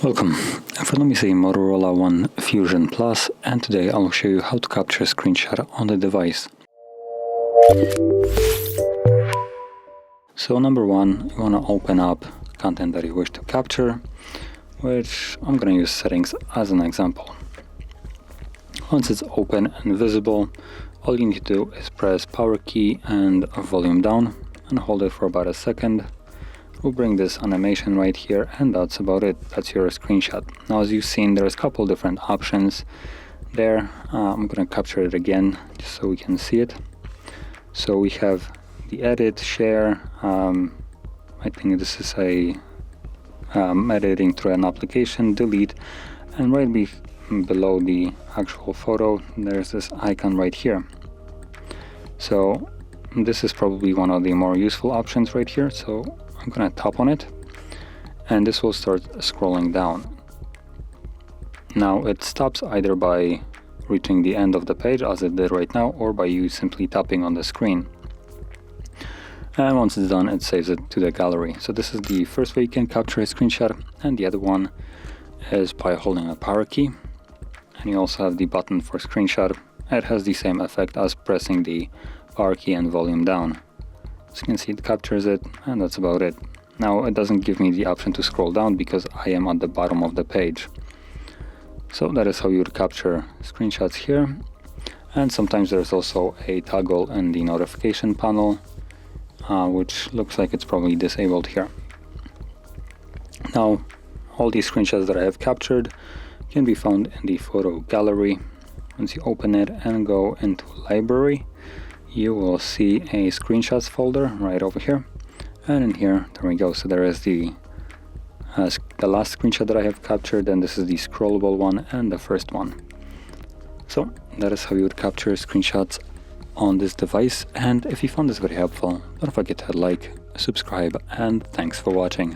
Welcome. In front of me is a Motorola One Fusion Plus, and today I'll show you how to capture a screenshot on the device. So number one, you want to open up content that you wish to capture, which I'm going to use settings as an example. Once it's open and visible, all you need to do is press power key and volume down and hold it for about a second. We'll bring this animation right here, and that's about it. That's your screenshot. Now, as you've seen, there's a couple different options there. I'm going to capture it again just so we can see it. So we have the edit, share. I think this is a editing through an application, delete, and right below the actual photo, there's this icon right here. So this is probably one of the more useful options right here. So I'm going to tap on it, and this will start scrolling down. Now it stops either by reaching the end of the page, as it did right now, or by you simply tapping on the screen. And once it's done, it saves it to the gallery. So this is the first way you can capture a screenshot, and the other one is by holding a power key. And you also have the button for screenshot. It has the same effect as pressing the power key and volume down. As you can see, it captures it, and that's about it. Now it doesn't give me the option to scroll down because I am at the bottom of the page. So that is how you would capture screenshots here. And sometimes there's also a toggle in the notification panel, which looks like it's probably disabled here. Now all these screenshots that I have captured can be found in the photo gallery. Once you open it and go into library, you will see a screenshots folder right over here, and in here, there we go. So there is the last screenshot that I have captured, and this is the scrollable one and the first one. So that is how you would capture screenshots on this device. And if you found this very helpful, don't forget to like, subscribe, and thanks for watching.